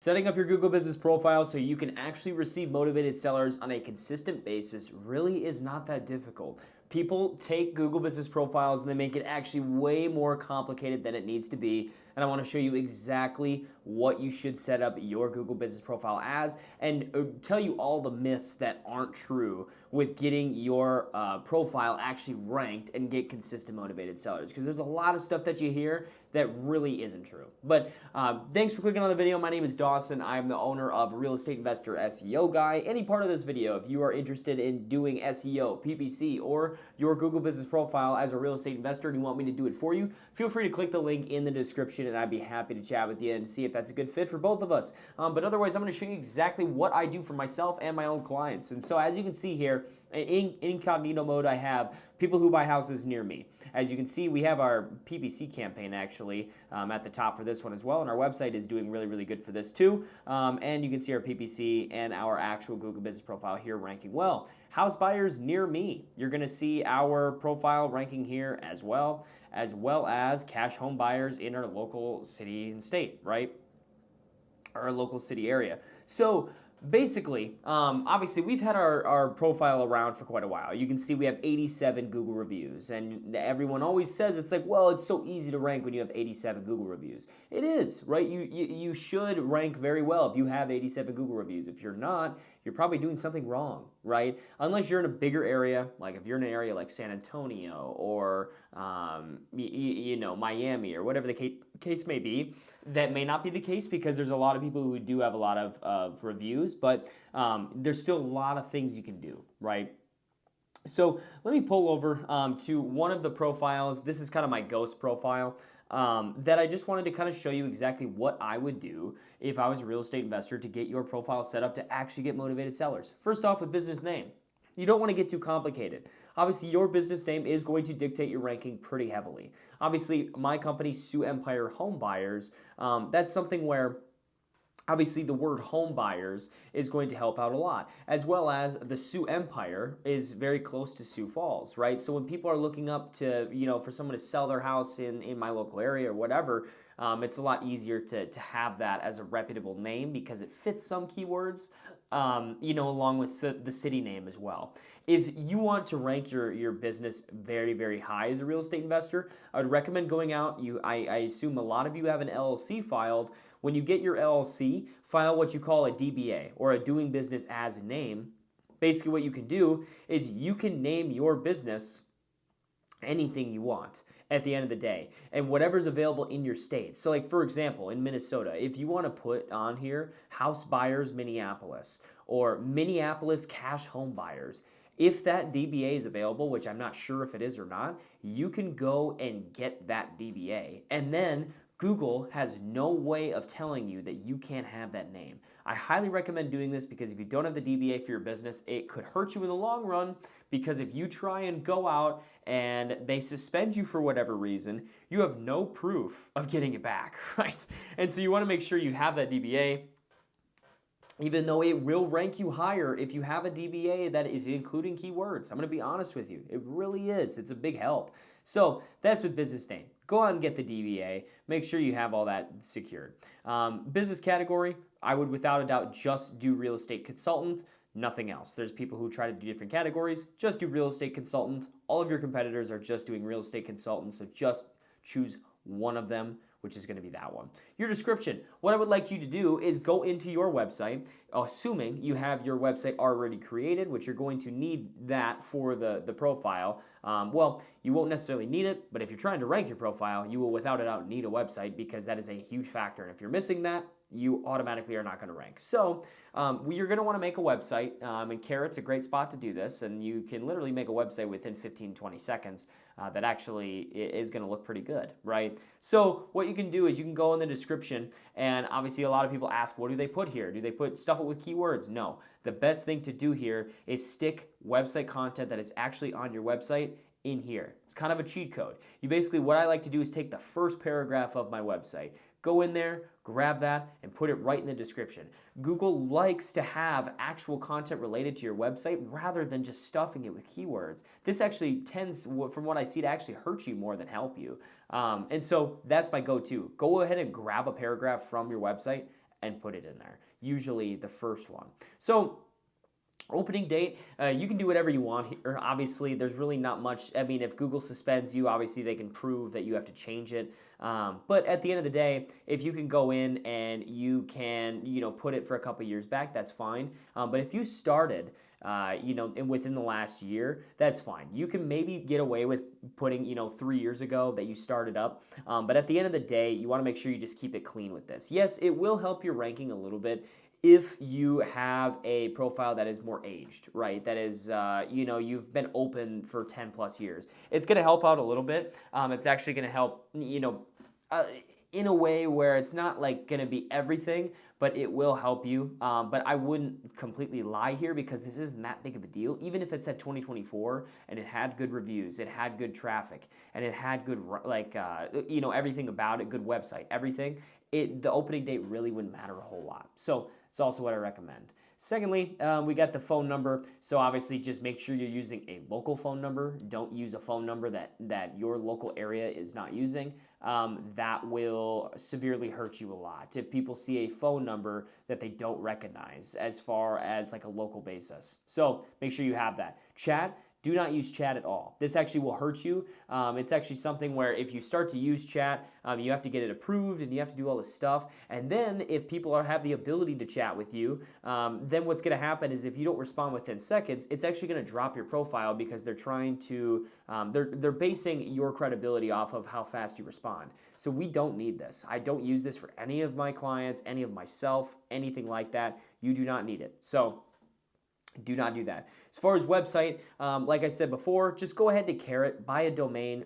Setting up your Google Business Profile so you can actually receive motivated sellers on a consistent basis really is not that difficult. People take Google Business Profiles and they make it actually way more complicated than it needs to be. And I want to show you exactly what you should set up your Google Business Profile as and tell you all the myths that aren't true with getting your profile actually ranked and get consistent motivated sellers. Because there's a lot of stuff that you hear that really isn't true. But thanks for clicking on the video. My name is Dawson. I'm the owner of Real Estate Investor SEO Guy. Any part of this video, if you are interested in doing SEO, PPC, or your Google Business Profile as a real estate investor and you want me to do it for you, feel free to click the link in the description and I'd be happy to chat with you and see if that's a good fit for both of us. But otherwise, I'm going to show you exactly what I do for myself and my own clients. And so as you can see here, in incognito mode, I have people who buy houses near me. As you can see, we have our PPC campaign actually at the top for this one as well, and our website is doing really, really good for this too. And you can see our PPC and our actual Google Business Profile here ranking well. House buyers near me, you're going to see our profile ranking here as well as cash home buyers in our local city and state, right? Our local city area. So basically, obviously, we've had our profile around for quite a while. You can see we have 87 Google reviews, and everyone always says it's like, well, it's so easy to rank when you have 87 Google reviews. It is, right? You should rank very well if you have 87 Google reviews. If you're not, you're probably doing something wrong, right? Unless you're in a bigger area, like if you're in an area like San Antonio or Miami or whatever the case may be. That may not be the case because there's a lot of people who do have a lot of reviews, but there's still a lot of things you can do, right? So let me pull over to one of the profiles. This is kind of my ghost profile that I just wanted to kind of show you exactly what I would do if I was a real estate investor to get your profile set up to actually get motivated sellers. First off, with business name. You don't want to get too complicated. Obviously, your business name is going to dictate your ranking pretty heavily. Obviously, my company, Sue Empire Home Buyers, that's something where obviously the word home buyers is going to help out a lot, as well as the Sue Empire is very close to Sioux Falls, right? So when people are looking up to, for someone to sell their house in my local area or whatever, it's a lot easier to have that as a reputable name because it fits some keywords, along with the city name as well. If you want to rank your business very, very high as a real estate investor, I would recommend going out. I assume a lot of you have an LLC filed. When you get your LLC, file what you call a DBA or a doing business as name. Basically, what you can do is you can name your business anything you want at the end of the day and whatever's available in your state. So like for example, in Minnesota, if you want to put on here House Buyers Minneapolis or Minneapolis Cash Home Buyers, if that DBA is available, which I'm not sure if it is or not, you can go and get that DBA. And then Google has no way of telling you that you can't have that name. I highly recommend doing this because if you don't have the DBA for your business, it could hurt you in the long run because if you try and go out and they suspend you for whatever reason, you have no proof of getting it back, right? And so you want to make sure you have that DBA, even though it will rank you higher if you have a DBA that is including keywords. I'm going to be honest with you. It really is. It's a big help. So that's with business name. Go out and get the DBA. Make sure you have all that secured. Business category, I would without a doubt just do real estate consultant, nothing else. There's people who try to do different categories. Just do real estate consultant. All of your competitors are just doing real estate consultant, so just choose one of them, which is going to be that one. Your description. What I would like you to do is go into your website, assuming you have your website already created, which you're going to need that for the profile. Well, you won't necessarily need it, but if you're trying to rank your profile, you will without a doubt need a website because that is a huge factor. And if you're missing that, you automatically are not going to rank. So you're going to want to make a website, and Carrot's a great spot to do this, and you can literally make a website within 15-20 seconds that actually is going to look pretty good, right? So what you can do is you can go in the description, and obviously a lot of people ask, what do they put here? Do they put stuff with keywords? No. The best thing to do here is stick website content that is actually on your website in here. It's kind of a cheat code. You basically, what I like to do is take the first paragraph of my website, go in there, grab that, and put it right in the description. Google likes to have actual content related to your website rather than just stuffing it with keywords. This actually tends, from what I see, to actually hurt you more than help you. And so that's my go-to. Go ahead and grab a paragraph from your website, and put it in there. Usually the first one. So opening date, you can do whatever you want here. Obviously, there's really not much. I mean, if Google suspends you, obviously they can prove that you have to change it. But at the end of the day, if you can go in and you can, put it for a couple years back, that's fine. But if you started, within the last year, that's fine. You can maybe get away with putting, 3 years ago that you started up. But at the end of the day, you want to make sure you just keep it clean with this. Yes, it will help your ranking a little bit if you have a profile that is more aged, right? That is, you've been open for 10 plus years. It's going to help out a little bit. It's actually going to help, in a way where it's not like going to be everything, but it will help you. But I wouldn't completely lie here because this isn't that big of a deal. Even if it's at 2024 and it had good reviews, it had good traffic, and it had good, everything about it, good website, everything, the opening date really wouldn't matter a whole lot. So it's also what I recommend. Secondly, we got the phone number. So obviously just make sure you're using a local phone number. Don't use a phone number that your local area is not using. That will severely hurt you a lot. If people see a phone number that they don't recognize as far as like a local basis. So make sure you have that. Chat. Do not use chat at all. This actually will hurt you. It's actually something where if you start to use chat, you have to get it approved and you have to do all this stuff. And then if people have the ability to chat with you, then what's going to happen is if you don't respond within seconds, it's actually going to drop your profile because they're trying to, they're basing your credibility off of how fast you respond. So we don't need this. I don't use this for any of my clients, any of myself, anything like that. You do not need it. So do not do that. As far as website, like I said before, just go ahead to Carrot, buy a domain.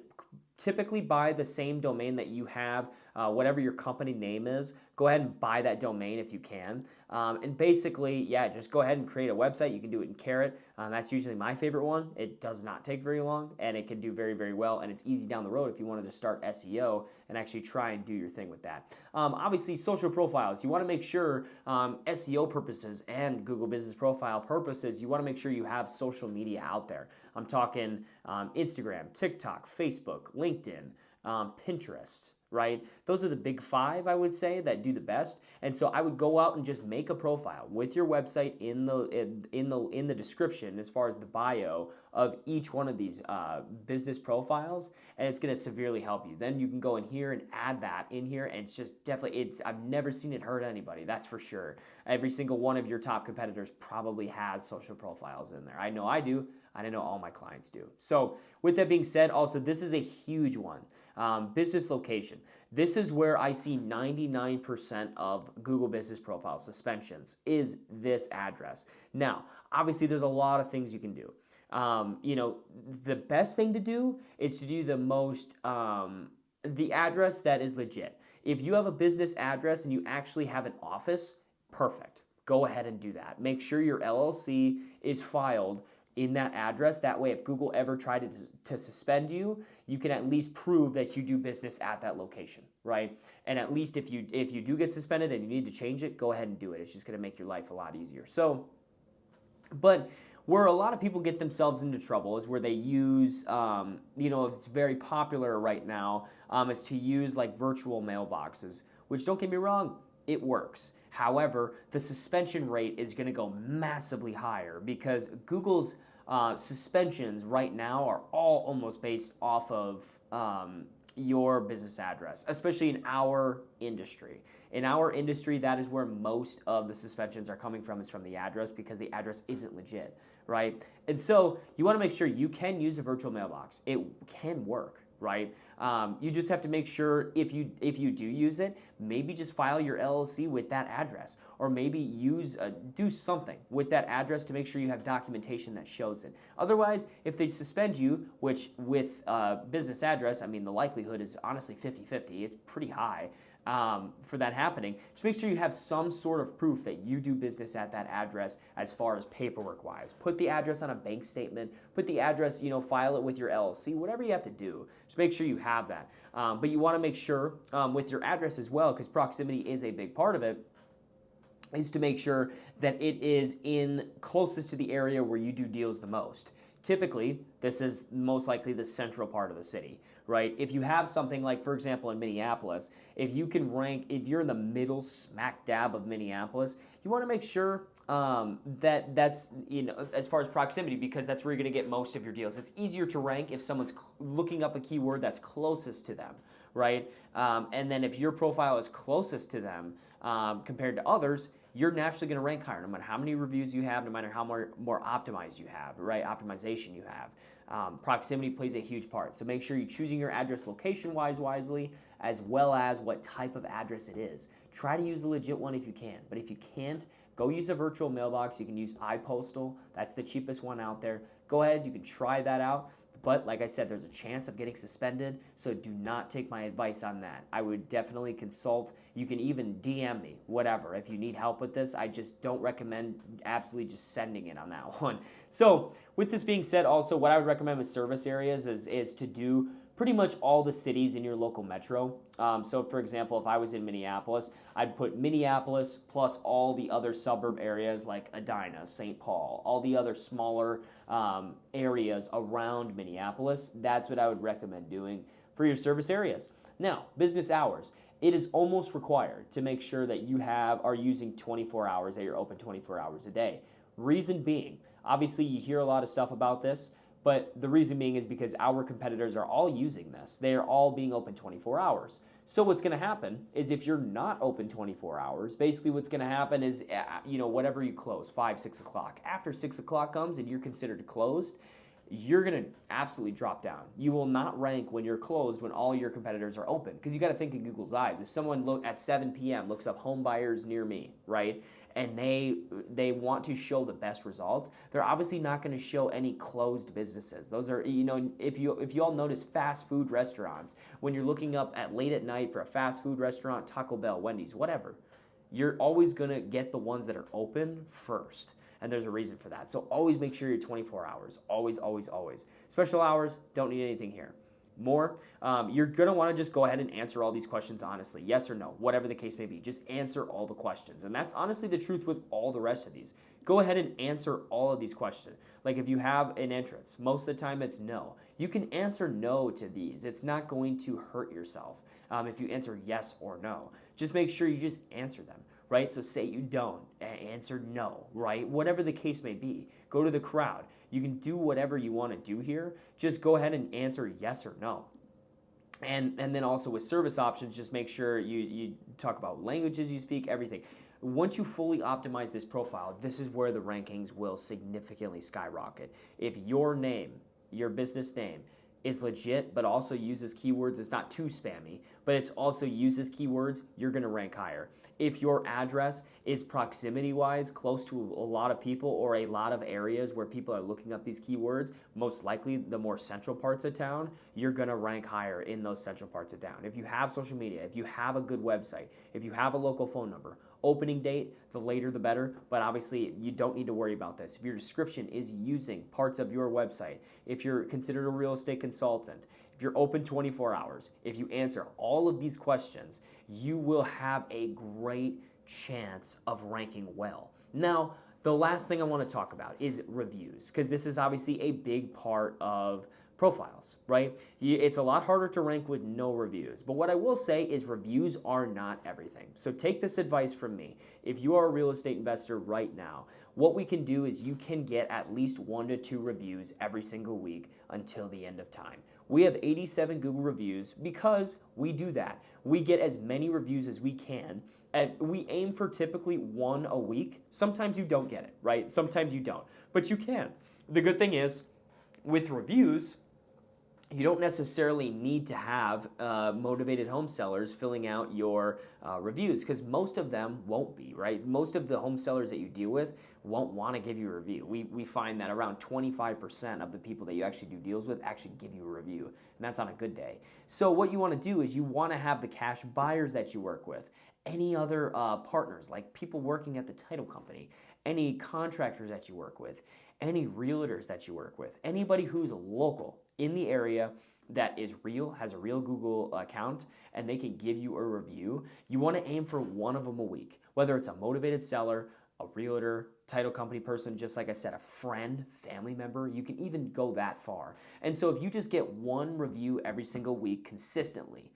Typically buy the same domain that you have, whatever your company name is. Go ahead and buy that domain if you can. And basically, just go ahead and create a website. You can do it in Carrot. That's usually my favorite one. It does not take very long, and it can do very, very well. And it's easy down the road if you wanted to start SEO and actually try and do your thing with that. Obviously, social profiles. You want to make sure SEO purposes and Google Business Profile purposes, you want to make sure you have social media out there. I'm talking Instagram, TikTok, Facebook, LinkedIn, Pinterest, right? Those are the big 5, I would say, that do the best. And so I would go out and just make a profile with your website in the description as far as the bio of each one of these business profiles, and it's going to severely help you. Then you can go in here and add that in here, and it's just definitely, I've never seen it hurt anybody, that's for sure. Every single one of your top competitors probably has social profiles in there. I know I do. I know all my clients do. So with that being said, also this is a huge one. Business location. This is where I see 99% of Google Business Profile suspensions is this address. Now, obviously there's a lot of things you can do. The best thing to do is to do the address that is legit. If you have a business address and you actually have an office, perfect. Go ahead and do that. Make sure your LLC is filed in that address. That way, if Google ever tried to suspend you, you can at least prove that you do business at that location, right? And at least if you do get suspended and you need to change it, go ahead and do it. It's just going to make your life a lot easier. So, but where a lot of people get themselves into trouble is where they use, it's very popular right now, is to use like virtual mailboxes, which, don't get me wrong, it works. However, the suspension rate is going to go massively higher because Google's suspensions right now are all almost based off of your business address, especially in our industry. In our industry, that is where most of the suspensions are coming from, is from the address, because the address isn't legit, right? And so you want to make sure you can use a virtual mailbox. It can work, right? You just have to make sure if you do use it, maybe just file your LLC with that address, or maybe do something with that address to make sure you have documentation that shows it. Otherwise, if they suspend you, which with business address, I mean, the likelihood is honestly 50-50. It's pretty high for that happening. Just make sure you have some sort of proof that you do business at that address as far as paperwork wise. Put the address on a bank statement, put the address, file it with your LLC, whatever you have to do. Just make sure you have that. But you want to make sure with your address as well, because proximity is a big part of it, is to make sure that it is in closest to the area where you do deals the most. Typically, this is most likely the central part of the city, right? If you have something like, for example, in Minneapolis, if you can rank, if you're in the middle smack dab of Minneapolis, you want to make sure that's, as far as proximity, because that's where you're going to get most of your deals. It's easier to rank if someone's looking up a keyword that's closest to them, right? And then if your profile is closest to them compared to others, you're naturally going to rank higher no matter how many reviews you have, no matter how more optimized you have, right? Optimization you have. Proximity plays a huge part. So make sure you're choosing your address location-wise wisely, as well as what type of address it is. Try to use a legit one if you can, but if you can't, go use a virtual mailbox. You can use iPostal. That's the cheapest one out there. Go ahead, you can try that out. But like I said, there's a chance of getting suspended, so do not take my advice on that. I would definitely consult. You can even DM me, whatever, if you need help with this. I just don't recommend absolutely just sending it on that one. So with this being said, also what I would recommend with service areas is to do pretty much all the cities in your local metro. So for example, if I was in Minneapolis, I'd put Minneapolis plus all the other suburb areas like Edina, St. Paul, all the other smaller areas around Minneapolis. That's what I would recommend doing for your service areas. Now, business hours. It is almost required to make sure that you are using 24 hours, that you're open 24 hours a day. Reason being, obviously you hear a lot of stuff about this, but the reason being is because our competitors are all using this. They are all being open 24 hours. So what's going to happen is if you're not open 24 hours, basically what's going to happen is, whatever you close, 5, 6 o'clock. After 6 o'clock comes and you're considered closed, you're going to absolutely drop down. You will not rank when you're closed when all your competitors are open. Because you got to think in Google's eyes. If someone at 7 p.m. looks up home buyers near me, right, and they want to show the best results, they're obviously not going to show any closed businesses. Those are, if you all notice fast food restaurants, when you're looking up at late at night for a fast food restaurant, Taco Bell, Wendy's, whatever, you're always going to get the ones that are open first. And there's a reason for that. So always make sure you're 24 hours. Always, always, always. Special hours, don't need anything here. More, you're going to want to just go ahead and answer all these questions honestly. Yes or no, whatever the case may be. Just answer all the questions. And that's honestly the truth with all the rest of these. Go ahead and answer all of these questions. Like if you have an entrance, most of the time it's no. You can answer no to these. It's not going to hurt yourself if you answer yes or no. Just make sure you just answer them. Right? So say you don't, answer no, right? Whatever the case may be, go to the crowd. You can do whatever you want to do here. Just go ahead and answer yes or no. And then also with service options, just make sure you talk about languages you speak, everything. Once you fully optimize this profile, this is where the rankings will significantly skyrocket. If your name, your business name, is legit, but also uses keywords, it's not too spammy, but it's also uses keywords, you're going to rank higher. If your address is proximity-wise close to a lot of people or a lot of areas where people are looking up these keywords, most likely the more central parts of town, you're going to rank higher in those central parts of town. If you have social media, if you have a good website, if you have a local phone number, opening date, the later the better, but obviously you don't need to worry about this. If your description is using parts of your website, if you're considered a real estate consultant, if you're open 24 hours, if you answer all of these questions, you will have a great chance of ranking well. Now, the last thing I want to talk about is reviews, because this is obviously a big part of profiles, right? It's a lot harder to rank with no reviews. But what I will say is reviews are not everything. So take this advice from me. If you are a real estate investor right now, what we can do is you can get at least 1 to 2 reviews every single week until the end of time. We have 87 Google reviews because we do that. We get as many reviews as we can, and we aim for typically 1 a week. Sometimes you don't get it, right? Sometimes you don't, but you can. The good thing is, with reviews, you don't necessarily need to have motivated home sellers filling out your reviews, because most of them won't be, right? Most of the home sellers that you deal with won't want to give you a review. We find that around 25% of the people that you actually do deals with actually give you a review, and that's on a good day. So what you want to do is you want to have the cash buyers that you work with, any other partners, like people working at the title company, any contractors that you work with, any realtors that you work with, anybody who's local in the area that is real, has a real Google account, and they can give you a review. You want to aim for 1 of them a week, whether it's a motivated seller, a realtor, title company person, just like I said, a friend, family member. You can even go that far. And so if you just get one review every single week consistently,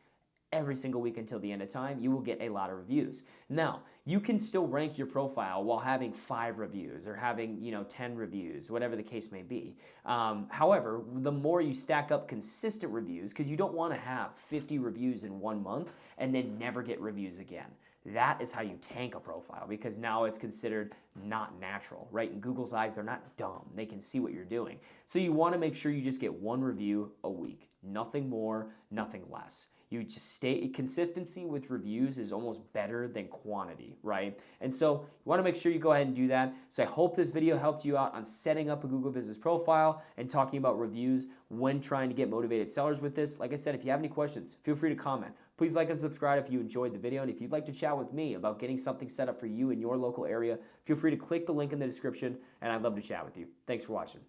every single week until the end of time, you will get a lot of reviews. Now, you can still rank your profile while having 5 reviews or having 10 reviews, whatever the case may be. However, the more you stack up consistent reviews, because you don't want to have 50 reviews in 1 month and then never get reviews again. That is how you tank a profile, because now it's considered not natural, right? In Google's eyes, they're not dumb. They can see what you're doing. So you want to make sure you just get 1 review a week. Nothing more, nothing less. You just stay, consistency with reviews is almost better than quantity, right? And so you want to make sure you go ahead and do that. So I hope this video helped you out on setting up a Google Business Profile and talking about reviews when trying to get motivated sellers with this. Like I said, if you have any questions, feel free to comment. Please like and subscribe if you enjoyed the video. And if you'd like to chat with me about getting something set up for you in your local area, feel free to click the link in the description, and I'd love to chat with you. Thanks for watching.